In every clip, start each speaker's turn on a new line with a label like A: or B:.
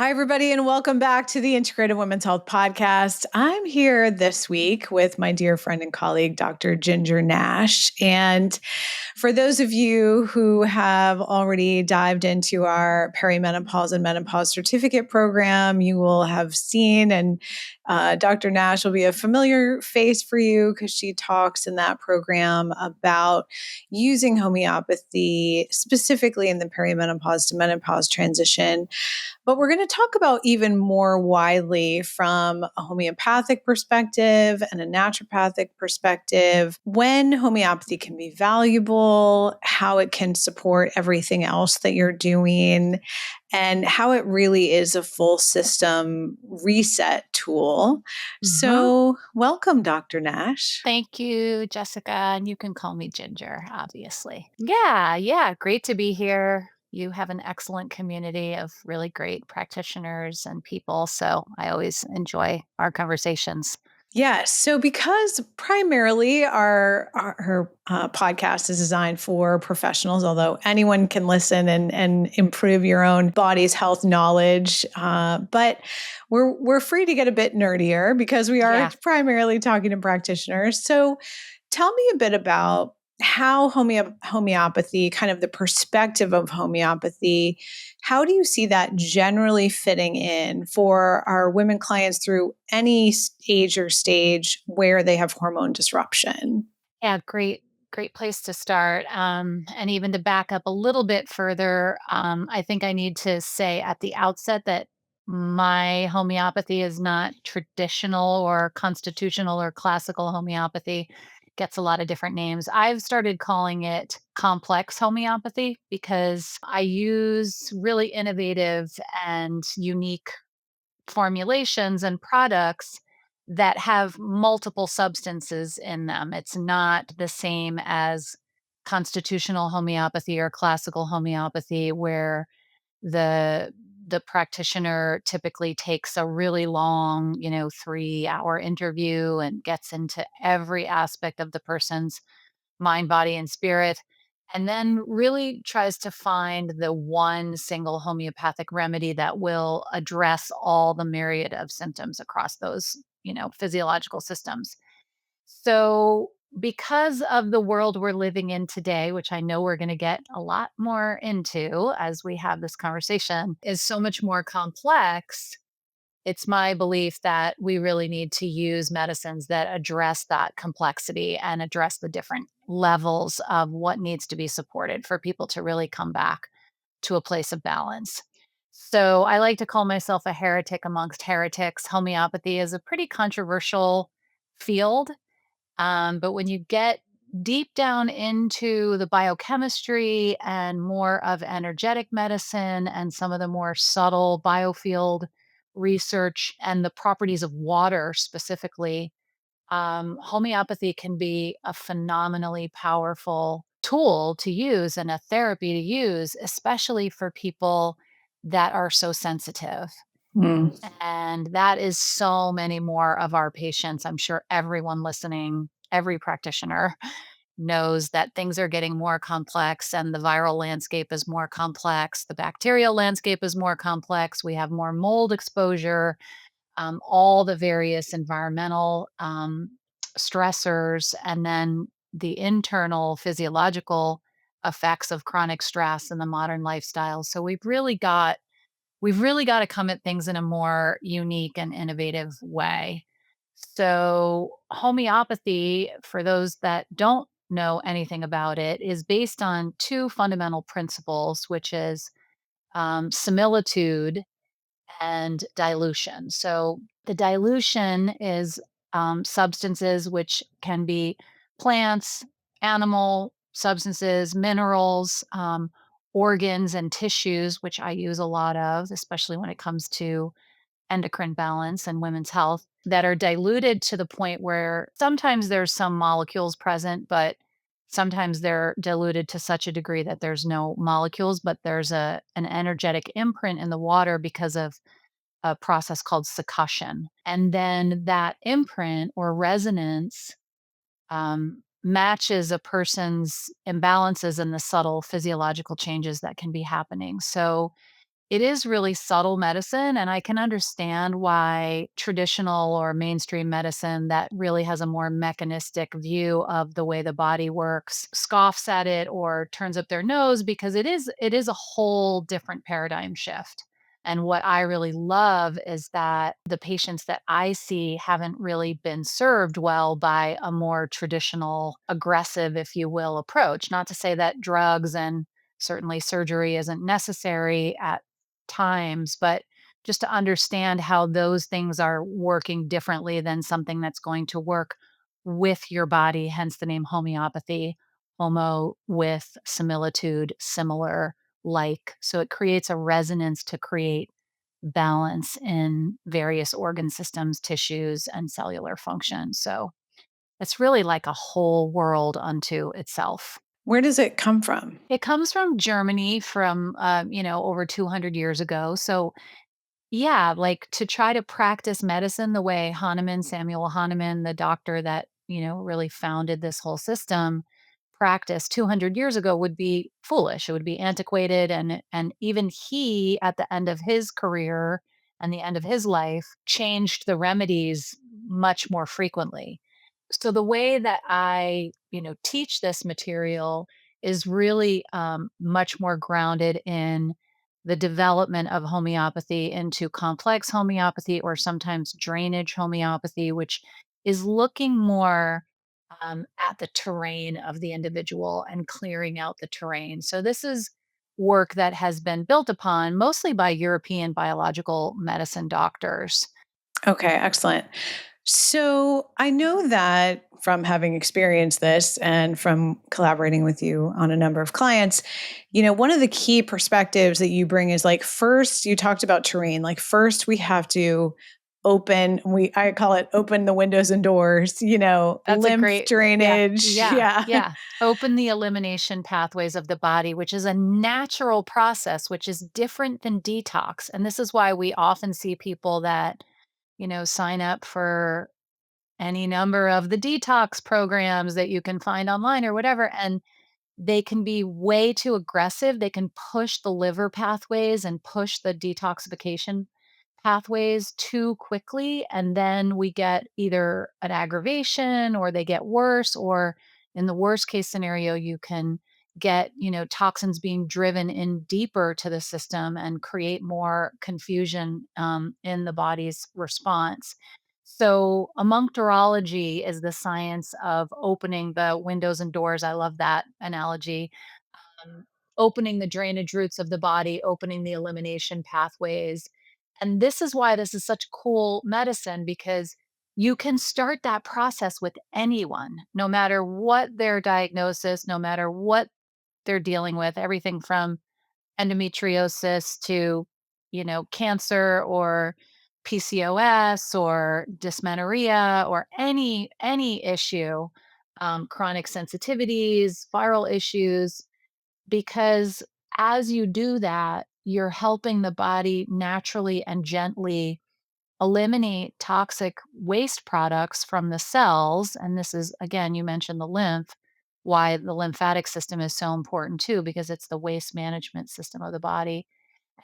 A: Hi, everybody, and welcome back to the Integrative Women's Health Podcast. I'm here this week with my dear friend and colleague, Dr. Ginger Nash. And for those of you who have already dived into our perimenopause and menopause certificate program, you will have seen, and Dr. Nash will be a familiar face for you because she talks in that program about using homeopathy specifically in the perimenopause to menopause transition. But we're going to talk about even more widely from a homeopathic perspective and a naturopathic perspective, when homeopathy can be valuable, how it can support everything else that you're doing, and how it really is a full system reset tool.
B: Mhm.
A: So, welcome, Dr. Nash.
B: Thank you, Jessica, and you can call me Ginger, obviously. Yeah, great to be here. You have an excellent community of really great practitioners and people, so I always enjoy our conversations.
A: Yes. So, because primarily our podcast is designed for professionals, although anyone can listen and improve your own body's health knowledge, but we're free to get a bit nerdier because we are
B: Yeah.
A: primarily talking to practitioners. So, tell me a bit about how homeopathy, kind of the perspective of homeopathy, how do you see that generally fitting in for our women clients through any age or stage where they have hormone disruption?
B: Yeah, great place to start. And even to back up a little bit further, I think I need to say at the outset that my homeopathy is not traditional or constitutional or classical homeopathy. Gets a lot of different names. I've started calling it complex homeopathy because I use really innovative and unique formulations and products that have multiple substances in them. It's not the same as constitutional homeopathy or classical homeopathy where the the practitioner typically takes a really long, 3-hour interview and gets into every aspect of the person's mind, body, and spirit, and then really tries to find the one single homeopathic remedy that will address all the myriad of symptoms across those, physiological systems. So, because of the world we're living in today, which I know we're going to get a lot more into as we have this conversation, is so much more complex. It's my belief that we really need to use medicines that address that complexity and address the different levels of what needs to be supported for people to really come back to a place of balance. So I like to call myself a heretic amongst heretics. Homeopathy is a pretty controversial field. But when you get deep down into the biochemistry and more of energetic medicine and some of the more subtle biofield research and the properties of water specifically, homeopathy can be a phenomenally powerful tool to use and a therapy to use, especially for people that are so sensitive.
A: Mm.
B: And that is so many more of our patients. I'm sure everyone listening, every practitioner knows that things are getting more complex and the viral landscape is more complex. The bacterial landscape is more complex. We have more mold exposure, all the various environmental stressors, and then the internal physiological effects of chronic stress in the modern lifestyle. So we've really got to come at things in a more unique and innovative way. So, homeopathy, for those that don't know anything about it, is based on two fundamental principles, which is similitude and dilution. So, the dilution is substances which can be plants, animal substances, minerals, organs, and tissues, which I use a lot of, especially when it comes to endocrine balance and women's health, that are diluted to the point where sometimes there's some molecules present, but sometimes they're diluted to such a degree that there's no molecules, but there's an energetic imprint in the water because of a process called succussion. And then that imprint or resonance matches a person's imbalances and the subtle physiological changes that can be happening. So it is really subtle medicine, and I can understand why traditional or mainstream medicine that really has a more mechanistic view of the way the body works scoffs at it or turns up their nose, because it is a whole different paradigm shift. And what I really love is that the patients that I see haven't really been served well by a more traditional, aggressive, if you will, approach. Not to say that drugs and certainly surgery isn't necessary at times, but just to understand how those things are working differently than something that's going to work with your body, hence the name homeopathy, homo with similitude, similar, like. So it creates a resonance to create balance in various organ systems, tissues, and cellular function. So it's really like a whole world unto itself.
A: Where does it come from?
B: It comes from Germany from, over 200 years ago. So yeah, like, to try to practice medicine the way Hahnemann, Samuel Hahnemann, the doctor that, really founded this whole system, practiced 200 years ago would be foolish. It would be antiquated, and even he, at the end of his career and the end of his life, changed the remedies much more frequently. So the way that I, teach this material is really much more grounded in the development of homeopathy into complex homeopathy or sometimes drainage homeopathy, which is looking more at the terrain of the individual and clearing out the terrain. So, this is work that has been built upon mostly by European biological medicine doctors.
A: Okay, excellent. So I know that from having experienced this and from collaborating with you on a number of clients, one of the key perspectives that you bring is like, first, you talked about terrain. Like, first, we have to I call it open the windows and doors,
B: That's a
A: lymph
B: great, yeah,
A: drainage.
B: yeah,
A: Yeah.
B: yeah. Open the elimination pathways of the body, which is a natural process, which is different than detox. And this is why we often see people that, sign up for any number of the detox programs that you can find online or whatever. And they can be way too aggressive. They can push the liver pathways and push the detoxification pathways too quickly. And then we get either an aggravation or they get worse, or in the worst case scenario, you can get, toxins being driven in deeper to the system and create more confusion in the body's response. So, amunctorology is the science of opening the windows and doors. I love that analogy. Um, Opening the drainage routes of the body, opening the elimination pathways. And this is why this is such cool medicine, because you can start that process with anyone, no matter what their diagnosis, no matter what they're dealing with, everything from endometriosis to, cancer or PCOS or dysmenorrhea or any issue, chronic sensitivities, viral issues, because as you do that, you're helping the body naturally and gently eliminate toxic waste products from the cells. And this is, again, you mentioned the lymph, why the lymphatic system is so important too, because it's the waste management system of the body.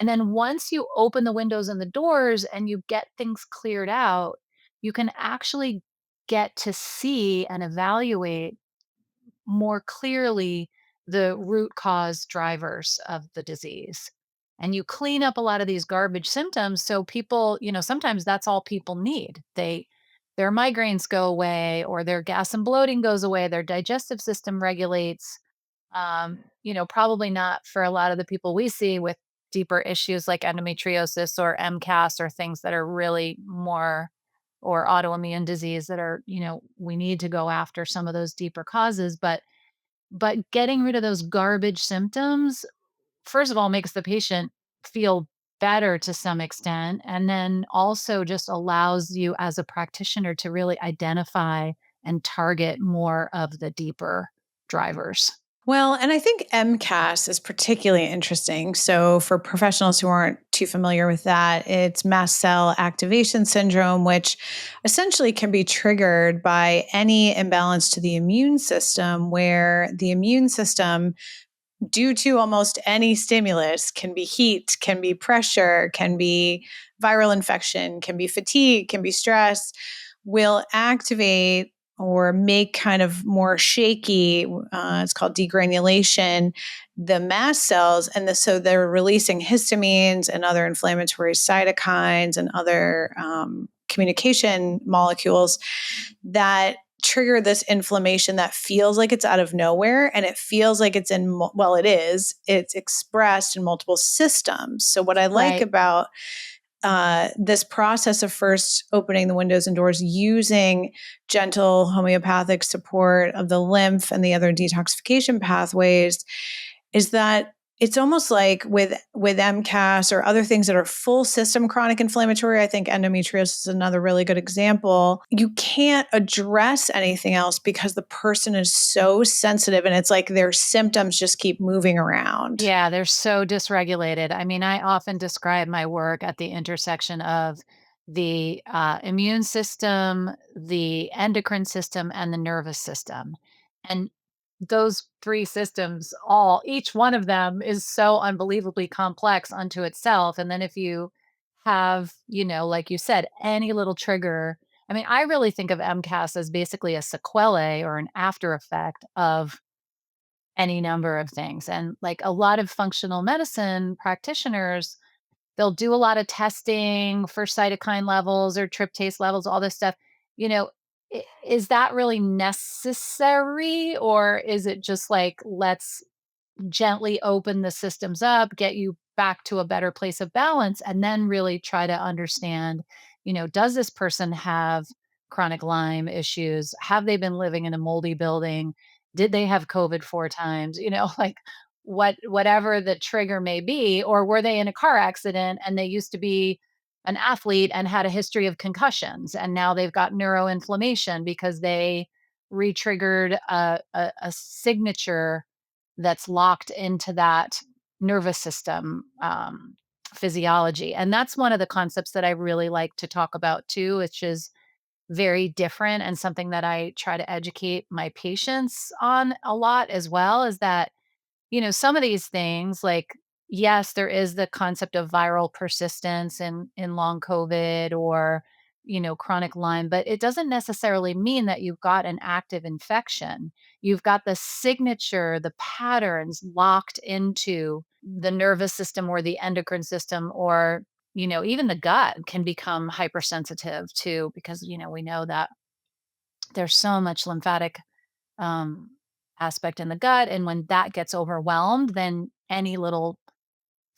B: And then once you open the windows and the doors and you get things cleared out, you can actually get to see and evaluate more clearly the root cause drivers of the disease. And you clean up a lot of these garbage symptoms. So people, sometimes that's all people need. Their migraines go away, or their gas and bloating goes away, their digestive system regulates. Probably not for a lot of the people we see with deeper issues like endometriosis or MCAS or things that are really more, or autoimmune disease that are, we need to go after some of those deeper causes. But getting rid of those garbage symptoms, first of all, makes the patient feel better to some extent, and then also just allows you as a practitioner to really identify and target more of the deeper drivers.
A: Well, and I think MCAS is particularly interesting. So, for professionals who aren't too familiar with that, it's mast cell activation syndrome, which essentially can be triggered by any imbalance to the immune system, where the immune system due to almost any stimulus, can be heat, can be pressure, can be viral infection, can be fatigue, can be stress, will activate or make kind of more shaky. It's called degranulation, the mast cells. So they're releasing histamines and other inflammatory cytokines and other communication molecules that trigger this inflammation that feels like it's out of nowhere, and it feels like it's it's expressed in multiple systems. So what I like
B: Right.
A: about this process of first opening the windows and doors using gentle homeopathic support of the lymph and the other detoxification pathways is that it's almost like with MCAS or other things that are full system chronic inflammatory. I think endometriosis is another really good example. You can't address anything else because the person is so sensitive, and it's like their symptoms just keep moving around.
B: Yeah, they're so dysregulated. I mean, I often describe my work at the intersection of the immune system, the endocrine system, and the nervous system. And those three systems, each one of them is so unbelievably complex unto itself. And then if you have, like you said, any little trigger, I mean, I really think of MCAS as basically a sequelae or an after effect of any number of things. And like a lot of functional medicine practitioners, they'll do a lot of testing for cytokine levels or tryptase levels, all this stuff. You know, is that really necessary? Or is it just like, let's gently open the systems up, get you back to a better place of balance, and then really try to understand, does this person have chronic Lyme issues? Have they been living in a moldy building? Did they have COVID 4 times? Like whatever the trigger may be, or were they in a car accident and they used to be an athlete and had a history of concussions and now they've got neuroinflammation because they re-triggered a signature that's locked into that nervous system physiology. And that's one of the concepts that I really like to talk about too, which is very different and something that I try to educate my patients on a lot as well, is that some of these things, like, yes, there is the concept of viral persistence in long COVID or, chronic Lyme, but it doesn't necessarily mean that you've got an active infection. You've got the signature, the patterns locked into the nervous system or the endocrine system, or, even the gut can become hypersensitive too, because, we know that there's so much lymphatic um, aspect in the gut. And when that gets overwhelmed, then any little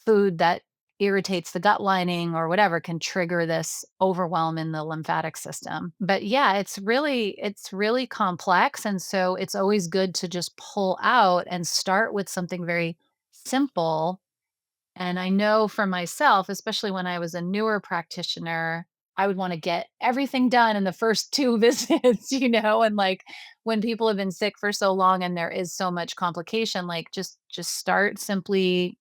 B: food that irritates the gut lining or whatever can trigger this overwhelm in the lymphatic system. But yeah, it's really complex. And so it's always good to just pull out and start with something very simple. And I know for myself, especially when I was a newer practitioner, I would want to get everything done in the first 2 visits, and like when people have been sick for so long and there is so much complication, like just start simply,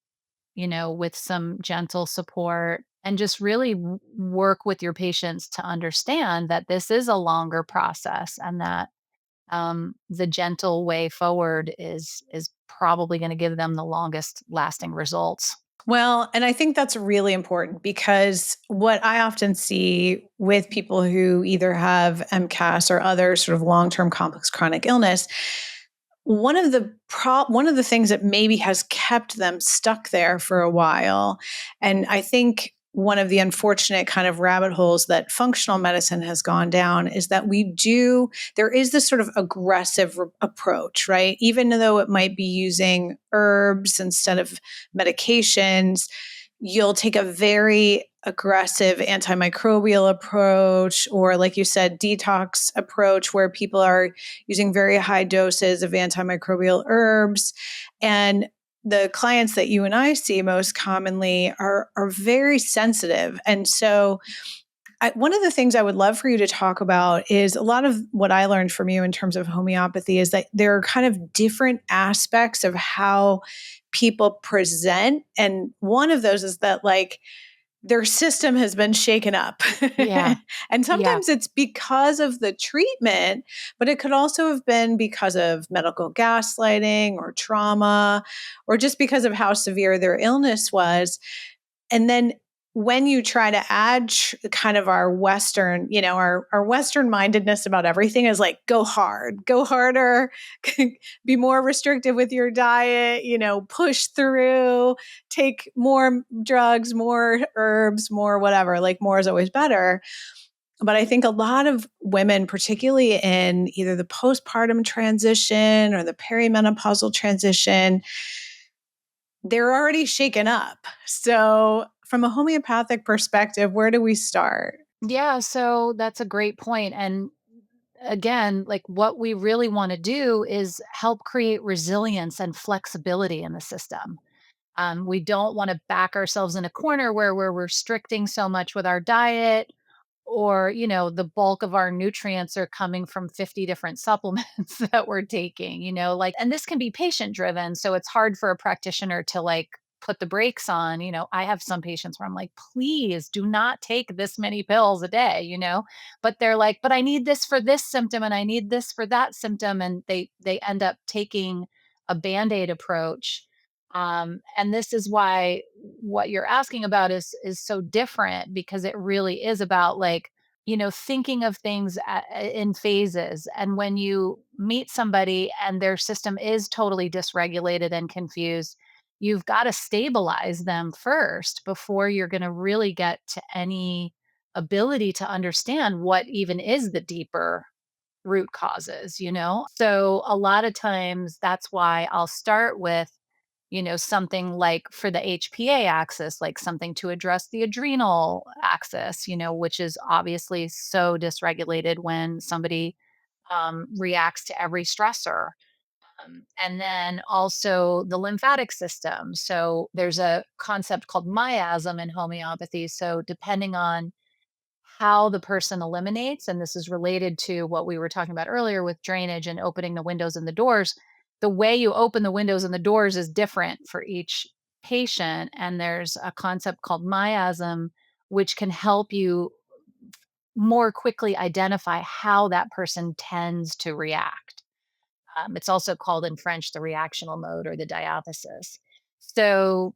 B: with some gentle support and just really work with your patients to understand that this is a longer process and that the gentle way forward is probably going to give them the longest lasting results.
A: Well, and I think that's really important because what I often see with people who either have MCAS or other sort of long-term complex chronic illness, one of the things that maybe has kept them stuck there for a while, and I think one of the unfortunate kind of rabbit holes that functional medicine has gone down is that there is this sort of aggressive approach, right? Even though it might be using herbs instead of medications, you'll take a very aggressive antimicrobial approach, or like you said, detox approach, where people are using very high doses of antimicrobial herbs. And the clients that you and I see most commonly are very sensitive. And so one of the things I would love for you to talk about is a lot of what I learned from you in terms of homeopathy is that there are kind of different aspects of how people present. And one of those is that, like, their system has been shaken up.
B: Yeah.
A: And
B: Yeah.
A: sometimes it's because of the treatment, but it could also have been because of medical gaslighting or trauma, or just because of how severe their illness was. And then when you try to add kind of our Western, our Western mindedness about everything is like, go hard, go harder, be more restrictive with your diet, push through, take more drugs, more herbs, more whatever, like more is always better. But I think a lot of women, particularly in either the postpartum transition or the perimenopausal transition, they're already shaken up. So, from a homeopathic perspective, where do we start?
B: Yeah, so that's a great point. And again, like what we really want to do is help create resilience and flexibility in the system. We don't want to back ourselves in a corner where we're restricting so much with our diet, or the bulk of our nutrients are coming from 50 different supplements that we're taking, like, and this can be patient driven, so it's hard for a practitioner to like put the brakes on. I have some patients where I'm like, please do not take this many pills a day, but they're like, but I need this for this symptom and I need this for that symptom, and they end up taking a band-aid approach. And this is why what you're asking about is so different, because it really is about like, thinking of things in phases. And when you meet somebody and their system is totally dysregulated and confused, you've got to stabilize them first before you're going to really get to any ability to understand what even is the deeper root causes, So a lot of times that's why I'll start with, something like for the HPA axis, like something to address the adrenal axis, which is obviously so dysregulated when somebody reacts to every stressor. And then also the lymphatic system. So there's a concept called miasm in homeopathy. So depending on how the person eliminates, and this is related to what we were talking about earlier with drainage and opening the windows and the doors, the way you open the windows and the doors is different for each patient. And there's a concept called miasm, which can help you more quickly identify how that person tends to react. It's also called in French the reactional mode or the diathesis. So,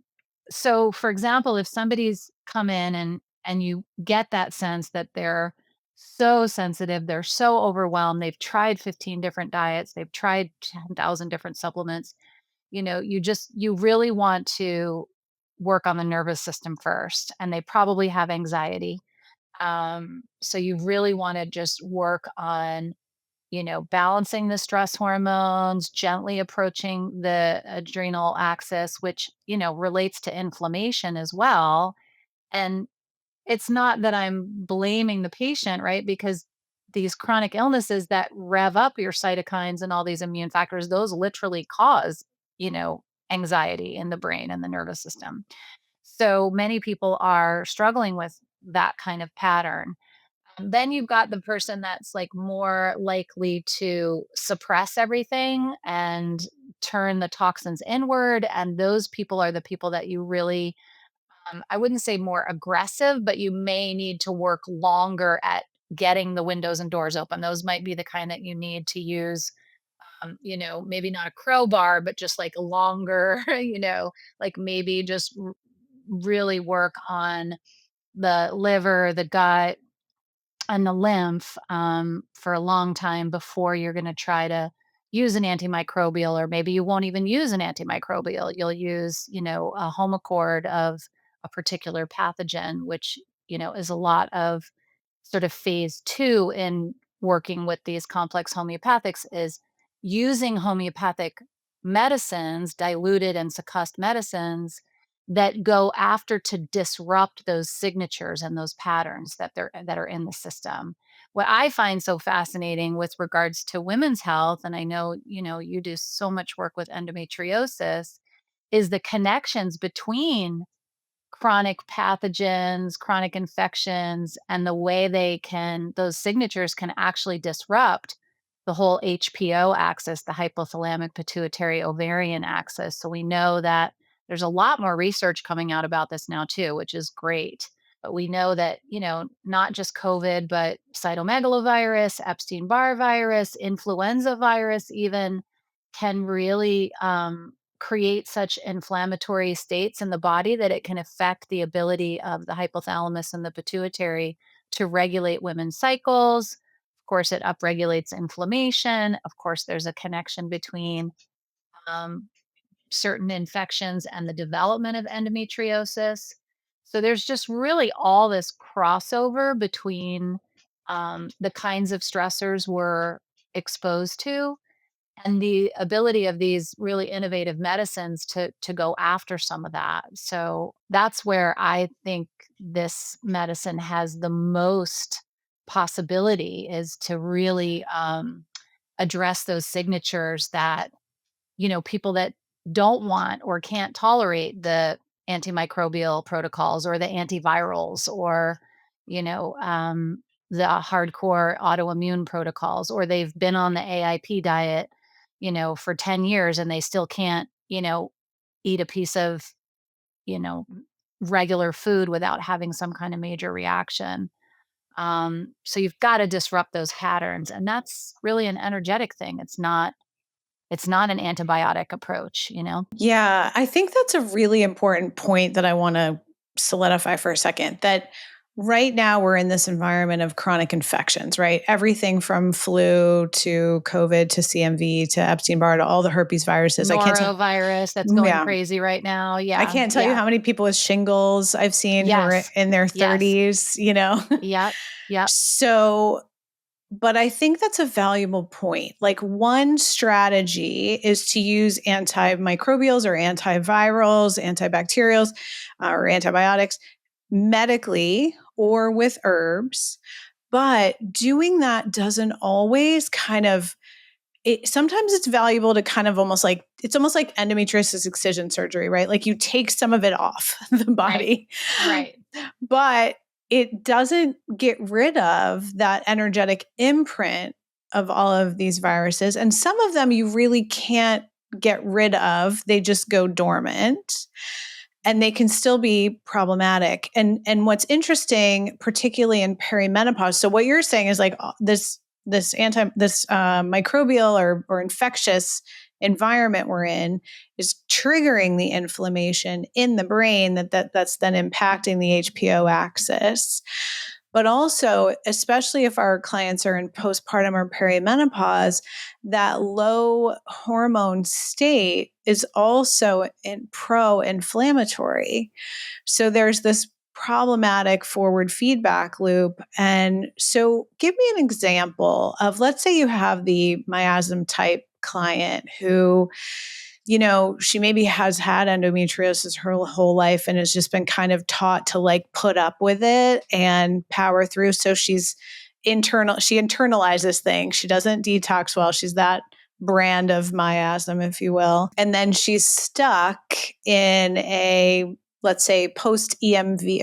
B: so for example, if somebody's come in and you get that sense that they're so sensitive, they're so overwhelmed, they've tried 15 different diets, they've tried 10,000 different supplements, you really want to work on the nervous system first, and they probably have anxiety. So you really want to just work on balancing the stress hormones, gently approaching the adrenal axis, which, relates to inflammation as well. And it's not that I'm blaming the patient, right? Because these chronic illnesses that rev up your cytokines and all these immune factors, those literally cause, anxiety in the brain and the nervous system. So many people are struggling with that kind of pattern. Then you've got the person that's like more likely to suppress everything and turn the toxins inward. And those people are the people that you really, I wouldn't say more aggressive, but you may need to work longer at getting the windows and doors open. Those might be the kind that you need to use, maybe not a crowbar, but just like a longer, like maybe just really work on the liver, the gut, and the lymph for a long time before you're going to try to use an antimicrobial, or maybe you won't even use an antimicrobial. You'll use, a homocord of a particular pathogen, which, is a lot of sort of phase two in working with these complex homeopathics, is using homeopathic medicines, diluted and succussed medicines that go after to disrupt those signatures and those patterns that are in the system. What I find so fascinating with regards to women's health, and I know, you do so much work with endometriosis, is the connections between chronic pathogens, chronic infections, and the way those signatures can actually disrupt the whole HPO axis, the hypothalamic pituitary ovarian axis. So we know that There's a lot more research coming out about this now too, which is great. But we know that, not just COVID, but cytomegalovirus, Epstein-Barr virus, influenza virus even can really create such inflammatory states in the body that it can affect the ability of the hypothalamus and the pituitary to regulate women's cycles. Of course, it upregulates inflammation. Of course, there's a connection between um, certain infections and the development of endometriosis. So there's just really all this crossover between the kinds of stressors we're exposed to and the ability of these really innovative medicines to go after some of that. So that's where I think this medicine has the most possibility, is to really address those signatures that, people that don't want or can't tolerate the antimicrobial protocols or the antivirals or, you know, um, the hardcore autoimmune protocols, or they've been on the AIP diet, for 10 years and they still can't, eat a piece of, you know, regular food without having some kind of major reaction. So you've got to disrupt those patterns. And that's really an energetic thing. It's not an antibiotic approach.
A: Yeah, I think that's a really important point that I want to solidify for a second. That right now we're in this environment of chronic infections, right? Everything from flu to COVID to CMV to Epstein-Barr to all the herpes viruses. I can't tell.
B: Norovirus that's going
A: Yeah,
B: crazy right now.
A: I
B: Yeah,
A: can't tell you
B: yeah.
A: how many people with shingles I've seen who are
B: Yes.
A: in their
B: Yes.
A: 30s.
B: Yep. Yep.
A: So, but I think that's a valuable point. Like, one strategy is to use antimicrobials or antivirals, antibacterials, or antibiotics medically or with herbs. But doing that doesn't always sometimes it's valuable to kind of it's almost like endometriosis excision surgery, right? Like, you take some of it off the
B: Right.
A: body,
B: Right.
A: but it doesn't get rid of that energetic imprint of all of these viruses. And some of them you really can't get rid of. They just go dormant and they can still be problematic. And what's interesting, particularly in perimenopause, so what you're saying is like this microbial or infectious environment we're in is triggering the inflammation in the brain that's then impacting the HPO axis. But also, especially if our clients are in postpartum or perimenopause, that low hormone state is also pro-inflammatory. So there's this problematic forward feedback loop. And so give me an example of, let's say you have the miasm type client who, she maybe has had endometriosis her whole life and has just been kind of taught to like put up with it and power through. So she internalizes things. She doesn't detox well. She's that brand of miasm, if you will. And then she's stuck in a, let's say, post EMV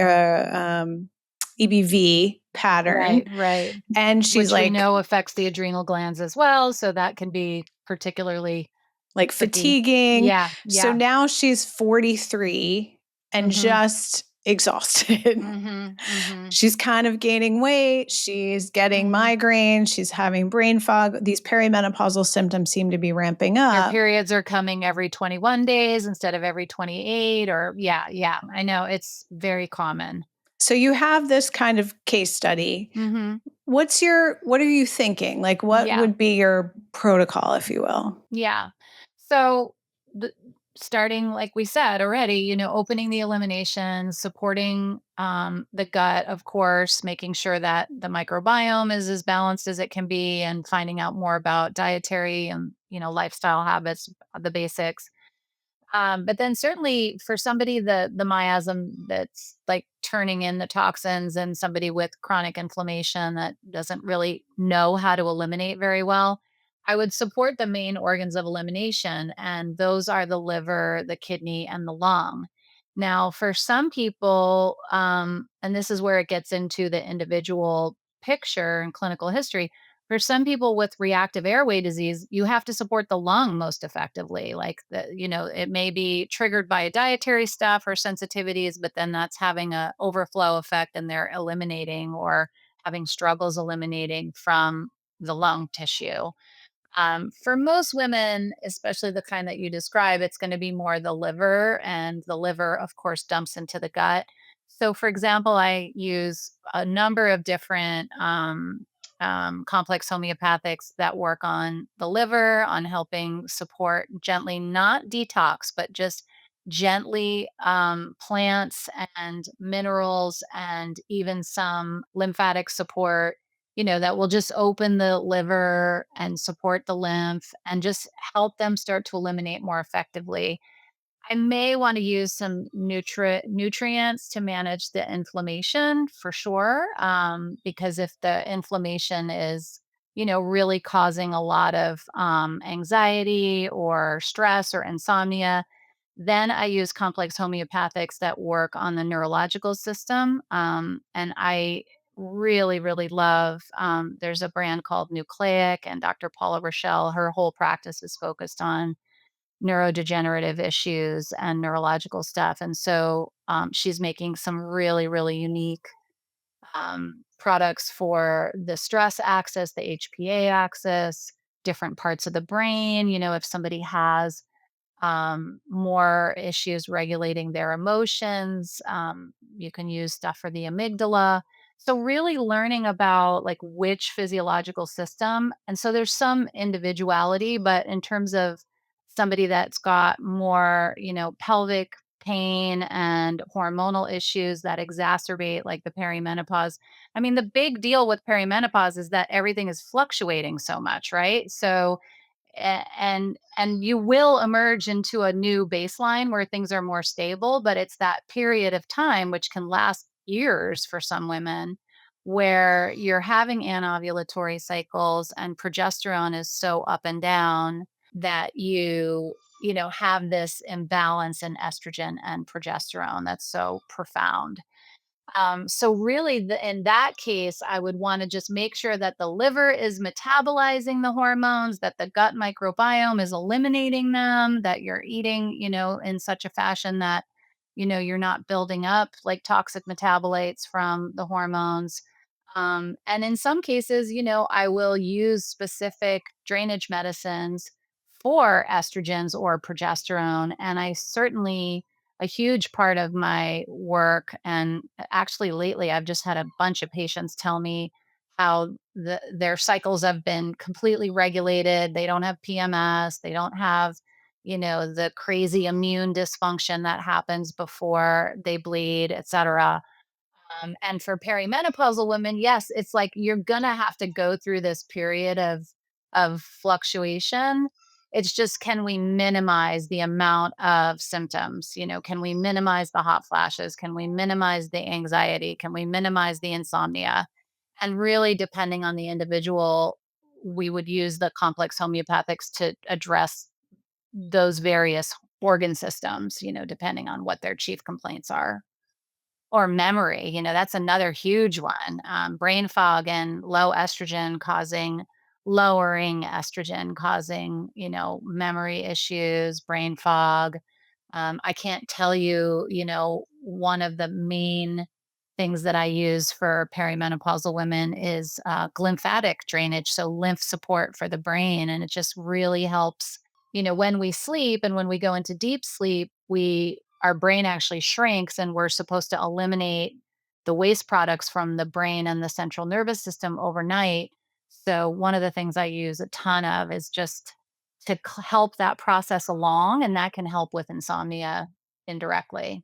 A: EBV pattern.
B: Right. Right.
A: And she's
B: Which we
A: like
B: know affects the adrenal glands as well. So that can be particularly tricky.
A: fatiguing.
B: Yeah.
A: So
B: Yeah.
A: now she's 43 and
B: Mm-hmm.
A: just exhausted.
B: Mm-hmm. Mm-hmm.
A: She's kind of gaining weight. She's getting
B: Mm-hmm.
A: migraines. She's having brain fog. These perimenopausal symptoms seem to be ramping
B: Their
A: up.
B: periods are coming every 21 days instead of every 28, or yeah, yeah. I know it's very common.
A: So you have this kind of case study.
B: Mm-hmm.
A: What are you thinking? Like, what
B: Yeah.
A: would be your protocol, if you will?
B: Yeah. So, the, starting, like we said already, opening the elimination, supporting the gut, of course, making sure that the microbiome is as balanced as it can be, and finding out more about dietary and, lifestyle habits, the basics. But then certainly for somebody, the miasm that's like turning in the toxins, and somebody with chronic inflammation that doesn't really know how to eliminate very well, I would support the main organs of elimination, and those are the liver, the kidney, and the lung. Now, for some people, and this is where it gets into the individual picture and clinical history, For some people with reactive airway disease, you have to support the lung most effectively. Like it may be triggered by dietary stuff or sensitivities, but then that's having a overflow effect and they're eliminating or having struggles eliminating from the lung tissue. For most women, especially the kind that you describe, it's going to be more the liver, and the liver, of course, dumps into the gut. So, for example, I use a number of different complex homeopathics that work on the liver, on helping support gently, not detox, but just gently plants and minerals, and even some lymphatic support, that will just open the liver and support the lymph and just help them start to eliminate more effectively. I may want to use some nutrients to manage the inflammation for sure. Because if the inflammation is, really causing a lot of anxiety or stress or insomnia, then I use complex homeopathics that work on the neurological system. And I really, really love, there's a brand called Nucleic, and Dr. Paula Rochelle, her whole practice is focused on neurodegenerative issues and neurological stuff. And so she's making some really, really unique products for the stress axis, the HPA axis, different parts of the brain. If somebody has more issues regulating their emotions. You can use stuff for the amygdala. So, really learning about like which physiological system. And so, there's some individuality, but in terms of somebody that's got more, pelvic pain and hormonal issues that exacerbate like the perimenopause. I mean, the big deal with perimenopause is that everything is fluctuating so much, right? So, and you will emerge into a new baseline where things are more stable, but it's that period of time which can last years for some women, where you're having anovulatory cycles and progesterone is so up and down that you have this imbalance in estrogen and progesterone that's so profound. So really, in that case, I would want to just make sure that the liver is metabolizing the hormones, that the gut microbiome is eliminating them, that you're eating, in such a fashion that, you're not building up like toxic metabolites from the hormones. And in some cases, I will use specific drainage medicines for estrogens or progesterone. And I certainly, a huge part of my work, and actually lately I've just had a bunch of patients tell me how their cycles have been completely regulated. They don't have PMS, they don't have, the crazy immune dysfunction that happens before they bleed, et cetera. And for perimenopausal women, yes, it's like you're gonna have to go through this period of fluctuation. It's just, can we minimize the amount of symptoms? Can we minimize the hot flashes? Can we minimize the anxiety? Can we minimize the insomnia? And really, depending on the individual, we would use the complex homeopathics to address those various organ systems, depending on what their chief complaints are. Or memory, that's another huge one. Brain fog and lowering estrogen causing, memory issues, brain fog. I can't tell you, one of the main things that I use for perimenopausal women is lymphatic drainage. So lymph support for the brain. And it just really helps, when we sleep and when we go into deep sleep, our brain actually shrinks, and we're supposed to eliminate the waste products from the brain and the central nervous system overnight. So one of the things I use a ton of is just to help that process along, and that can help with insomnia indirectly.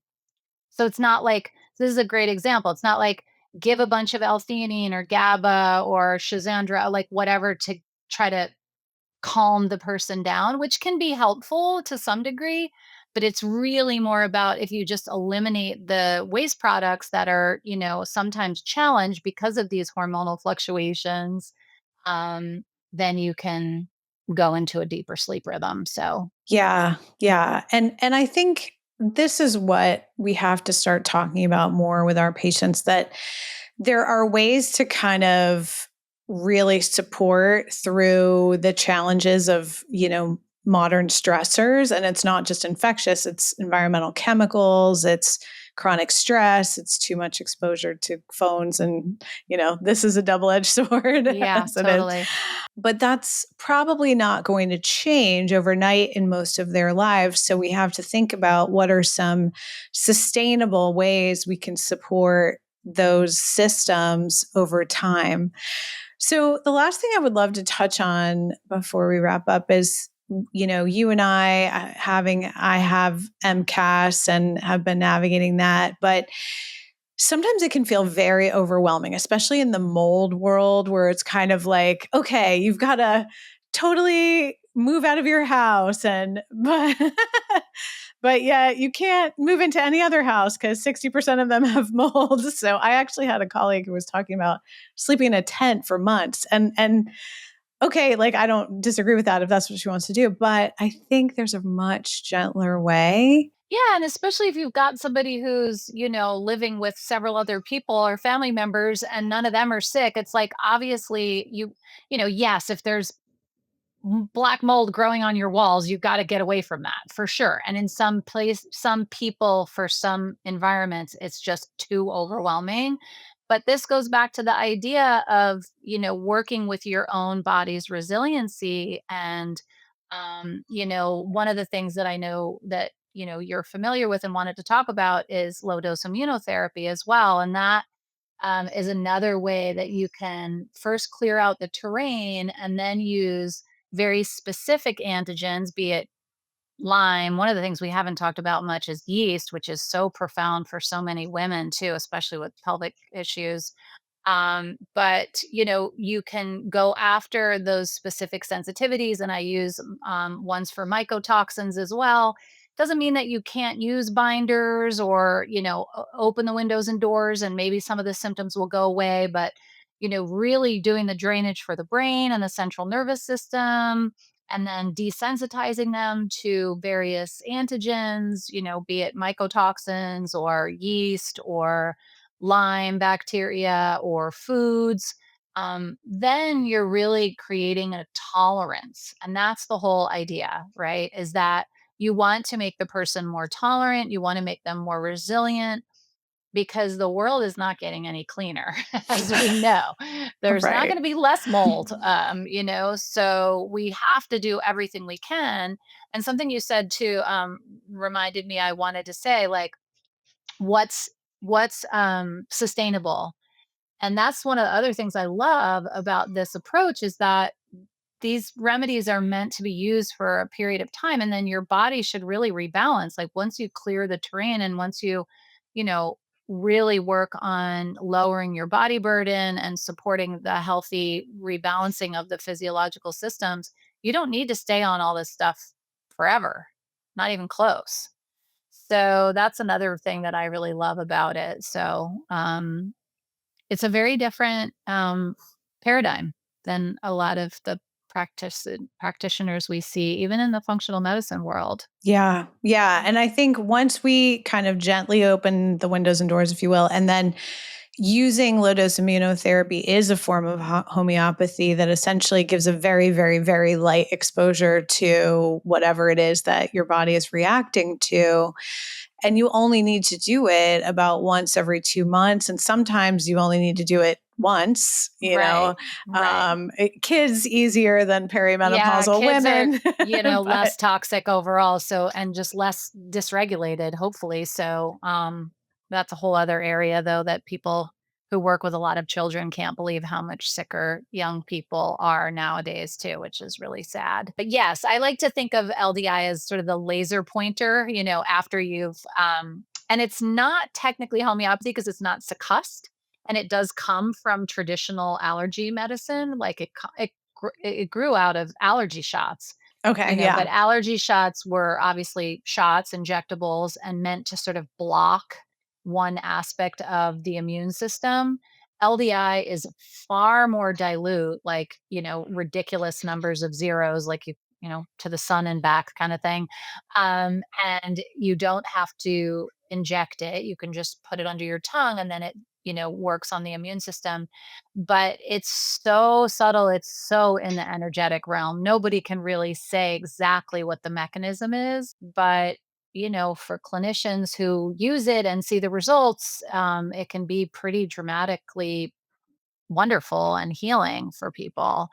B: So it's not like, this is a great example. It's not like give a bunch of L-theanine or GABA or Shazandra, like whatever, to try to calm the person down, which can be helpful to some degree. But it's really more about, if you just eliminate the waste products that are, sometimes challenged because of these hormonal fluctuations, um, then you can go into a deeper sleep rhythm. So,
A: Yeah, yeah. And I think this is what we have to start talking about more with our patients, that there are ways to kind of really support through the challenges of, modern stressors. And it's not just infectious, it's environmental chemicals, it's chronic stress, it's too much exposure to phones. And, this is a double edged sword
B: Yeah,
A: as it is.
B: totally.
A: But that's probably not going to change overnight in most of their lives. So we have to think about what are some sustainable ways we can support those systems over time. So the last thing I would love to touch on before we wrap up is, you and I have MCAS and have been navigating that, but sometimes it can feel very overwhelming, especially in the mold world where it's kind of like, okay, you've got to totally move out of your house but yeah, you can't move into any other house because 60% of them have mold. So I actually had a colleague who was talking about sleeping in a tent for months. And okay, like I don't disagree with that if that's what she wants to do, but I think there's a much gentler way.
B: Yeah, and especially if you've got somebody who's, living with several other people or family members and none of them are sick, it's like obviously yes, if there's black mold growing on your walls, you've got to get away from that for sure. And in some people, for some environments, it's just too overwhelming. But this goes back to the idea of, working with your own body's resiliency. And, one of the things that I know that, you're familiar with and wanted to talk about is low dose immunotherapy as well. And that is another way that you can first clear out the terrain and then use very specific antigens, be it Lyme. One of the things we haven't talked about much is yeast, which is so profound for so many women too, especially with pelvic issues. But you can go after those specific sensitivities, and I use ones for mycotoxins as well. Doesn't mean that you can't use binders or open the windows and doors, and maybe some of the symptoms will go away. But really doing the drainage for the brain and the central nervous system, and then desensitizing them to various antigens, be it mycotoxins or yeast or Lyme bacteria or foods, then you're really creating a tolerance. And that's the whole idea, right? Is that you want to make the person more tolerant, you want to make them more resilient because the world is not getting any cleaner, as we know. There's not
A: Right.
B: going to be less mold, so we have to do everything we can. And something you said too reminded me I wanted to say, like, what's sustainable. And that's one of the other things I love about this approach is that these remedies are meant to be used for a period of time, and then your body should really rebalance. Like once you clear the terrain and once you know really work on lowering your body burden and supporting the healthy rebalancing of the physiological systems, you don't need to stay on all this stuff forever, not even close. So that's another thing that I really love about it. So it's a very different paradigm than a lot of the practitioners we see, even in the functional medicine world.
A: Yeah. Yeah. And I think once we kind of gently open the windows and doors, if you will, and then using low dose immunotherapy is a form of homeopathy that essentially gives a very, very, very light exposure to whatever it is that your body is reacting to. And you only need to do it about once every 2 months. And sometimes you only need to do it once,
B: Right. Right.
A: kids easier than
B: Yeah,
A: perimenopausal
B: kids are,
A: women. But
B: less toxic overall, so and just less dysregulated, hopefully. So, that's a whole other area though that people who work with a lot of children can't believe how much sicker young people are nowadays too, which is really sad. But yes, I like to think of LDI as sort of the laser pointer, after you've and it's not technically homeopathy because it's not succussed, and it does come from traditional allergy medicine, like it grew out of allergy shots,
A: okay,
B: but
A: yeah.
B: allergy shots were obviously shots, injectables, and meant to sort of block one aspect of the immune system. LDI is far more dilute, like, ridiculous numbers of zeros, like to the sun and back kind of thing. And you don't have to inject it. You can just put it under your tongue and then it works on the immune system. But it's so subtle. It's so in the energetic realm. Nobody can really say exactly what the mechanism is, but for clinicians who use it and see the results, it can be pretty dramatically wonderful and healing for people.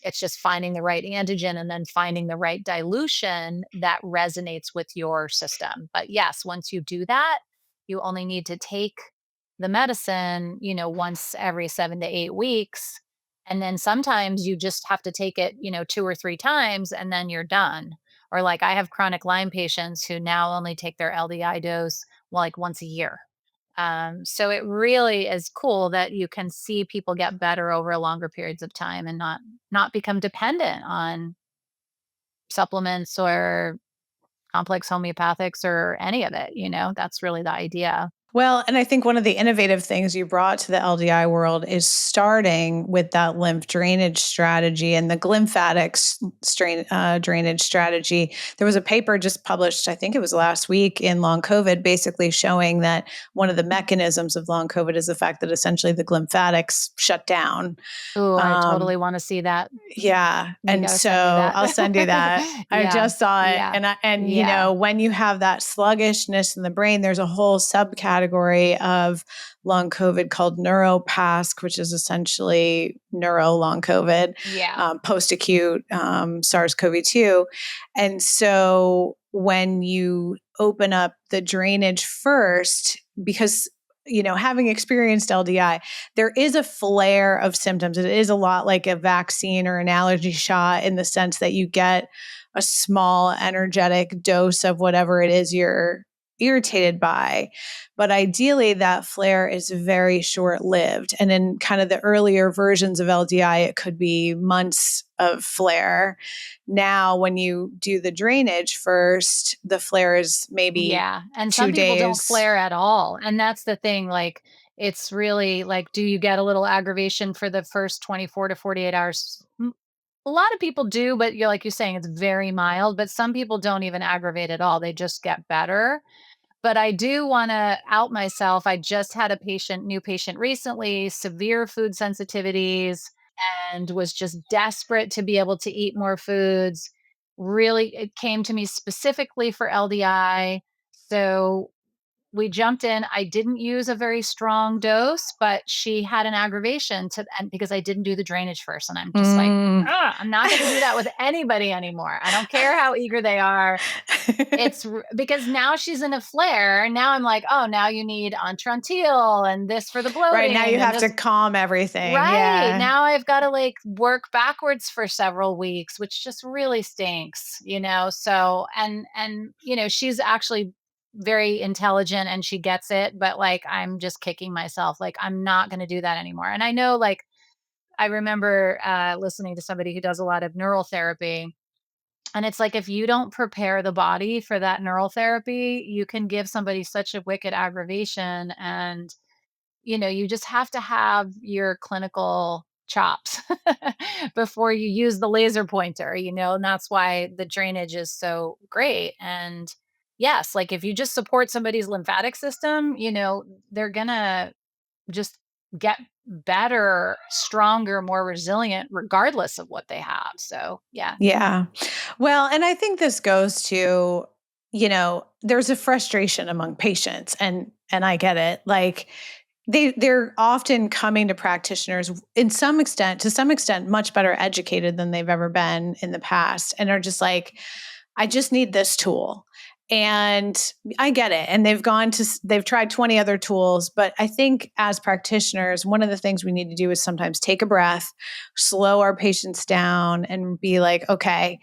B: It's just finding the right antigen and then finding the right dilution that resonates with your system. But yes, once you do that, you only need to take the medicine, once every 7 to 8 weeks. And then sometimes you just have to take it, 2 or 3 times and then you're done. Or like I have chronic Lyme patients who now only take their LDI dose like once a year. So it really is cool that you can see people get better over longer periods of time and not become dependent on supplements or complex homeopathics or any of it. That's really the idea.
A: Well, and I think one of the innovative things you brought to the LDI world is starting with that lymph drainage strategy and the drainage strategy. There was a paper just published, I think it was last week, in long COVID, basically showing that one of the mechanisms of long COVID is the fact that essentially the lymphatics shut down.
B: Ooh, I
A: Um,
B: totally want to see that.
A: yeah.
B: You
A: And
B: got to send me
A: so
B: that.
A: I'll send you that. I
B: Yeah.
A: just saw it.
B: Yeah.
A: And
B: Yeah.
A: when you have that sluggishness in the brain, there's a whole subcategory of long COVID called neuropasc, which is essentially neuro long COVID,
B: Yeah.
A: post acute SARS-CoV-2. And so when you open up the drainage first, because having experienced LDI, there is a flare of symptoms. It is a lot like a vaccine or an allergy shot in the sense that you get a small energetic dose of whatever it is you're irritated by. But ideally, that flare is very short lived. And in kind of the earlier versions of LDI, it could be months of flare. Now, when you do the drainage first, the flare is maybe
B: Yeah, and some
A: two
B: people don't
A: days.
B: flare at all, and that's the thing, like, it's really like, do you get a little aggravation for the first 24 to 48 hours? A lot of people do, but you're like you're saying, it's very mild, but some people don't even aggravate at all, they just get better. But I do wanna out myself. I just had a new patient recently, severe food sensitivities, and was just desperate to be able to eat more foods. Really, it came to me specifically for LDI. So we jumped in. I didn't use a very strong dose, but she had an aggravation and because I didn't do the drainage first. And I'm just like,
A: Mm.
B: I'm not going to do that with anybody anymore. I don't care how eager they are. Because now she's in a flare. And now I'm like, oh, now you need Entrantil and this for the
A: Right, now you
B: bloating and
A: have to
B: this.
A: calm everything,
B: Right.
A: yeah.
B: Now I've got to like work backwards for several weeks, which just really stinks. So she's actually very intelligent and she gets it, but like I'm just kicking myself. Like I'm not going to do that anymore. And I know like I remember listening to somebody who does a lot of neural therapy. And it's like if you don't prepare the body for that neural therapy, you can give somebody such a wicked aggravation and you just have to have your clinical chops before you use the laser pointer, and that's why the drainage is so great. And yes, like if you just support somebody's lymphatic system, they're gonna just get better, stronger, more resilient, regardless of what they have. So, yeah.
A: Yeah. Well, and I think this goes to, there's a frustration among patients and I get it. Like they're often coming to practitioners to some extent much better educated than they've ever been in the past and are just like, I just need this tool. And I get it. And they've tried 20 other tools. But I think as practitioners, one of the things we need to do is sometimes take a breath, slow our patients down, and be like, okay,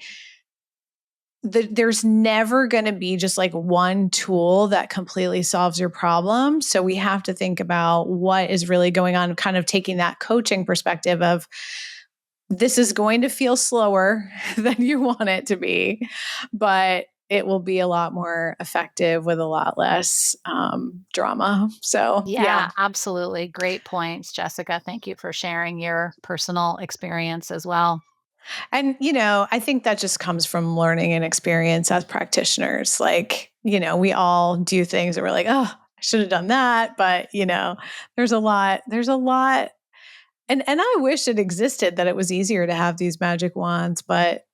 A: there's never going to be just like one tool that completely solves your problem. So we have to think about what is really going on, kind of taking that coaching perspective of this is going to feel slower than you want it to be, but it will be a lot more effective with a lot less drama. So, yeah.
B: Yeah, absolutely. Great points, Jessica. Thank you for sharing your personal experience as well.
A: And, I think that just comes from learning and experience as practitioners. Like, we all do things that we're like, oh, I should have done that. But, there's a lot. And I wish it existed, that it was easier to have these magic wands, but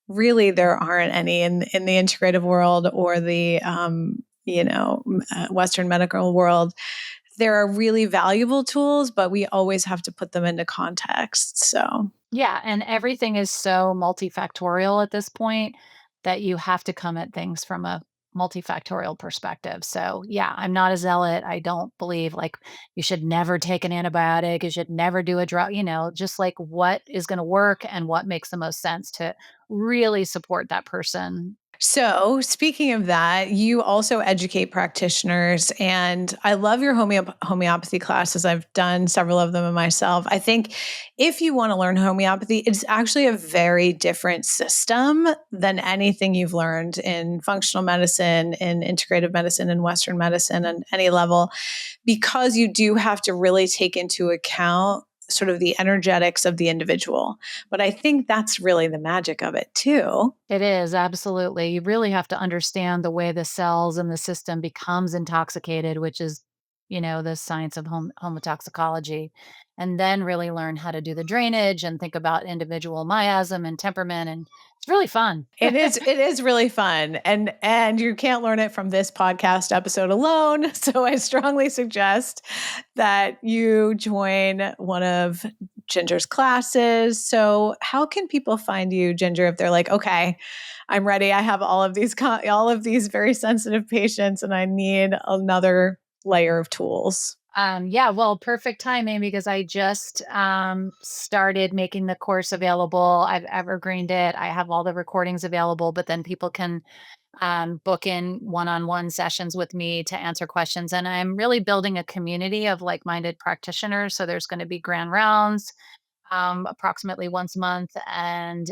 A: really there aren't any in the integrative world or the, Western medical world. There are really valuable tools, but we always have to put them into context. So
B: Yeah, and everything is so multifactorial at this point that you have to come at things from a multifactorial perspective. So, yeah, I'm not a zealot. I don't believe like you should never take an antibiotic, you should never do a drug, just like what is going to work and what makes the most sense to really support that person.
A: So, speaking of that, you also educate practitioners, and I love your homeopathy classes. I've done several of them myself. I think if you want to learn homeopathy, it's actually a very different system than anything you've learned in functional medicine, in integrative medicine, in Western medicine, and any level, because you do have to really take into account sort of the energetics of the individual. But I think that's really the magic of it, too.
B: It is, absolutely. You really have to understand the way the cells and the system becomes intoxicated, which is, the science of homotoxicology, and then really learn how to do the drainage and think about individual miasm and temperament. And it's really fun.
A: It is really fun. And you can't learn it from this podcast episode alone. So I strongly suggest that you join one of Ginger's classes. So how can people find you, Ginger, if they're like, okay, I'm ready. I have all of these very sensitive patients and I need another layer of tools.
B: Yeah, well, perfect timing because I just started making the course available. I've evergreened it. I have all the recordings available, but then people can book in one-on-one sessions with me to answer questions. And I'm really building a community of like-minded practitioners. So there's going to be grand rounds approximately once a month. And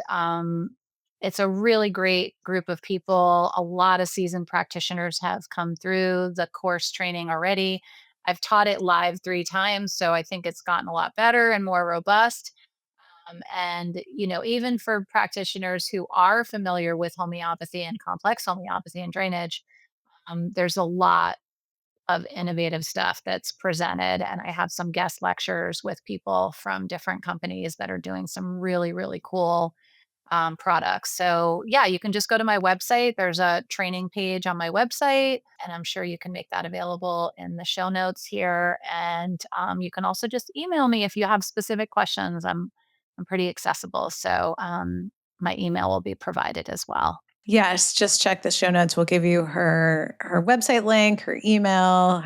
B: it's a really great group of people. A lot of seasoned practitioners have come through the course training already. I've taught it live 3 times, so I think it's gotten a lot better and more robust. And, even for practitioners who are familiar with homeopathy and complex homeopathy and drainage, there's a lot of innovative stuff that's presented. And I have some guest lectures with people from different companies that are doing some really, really cool products. So, yeah, you can just go to my website. There's a training page on my website, and I'm sure you can make that available in the show notes here. And you can also just email me if you have specific questions. I'm pretty accessible, so my email will be provided as well.
A: Yes, just check the show notes. We'll give you her website link, her email,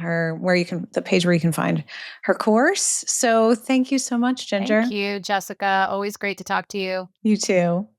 A: the page where you can find her course. So thank you so much,
B: Thank
A: Ginger.
B: you, Jessica. Always great to talk to you.
A: You too.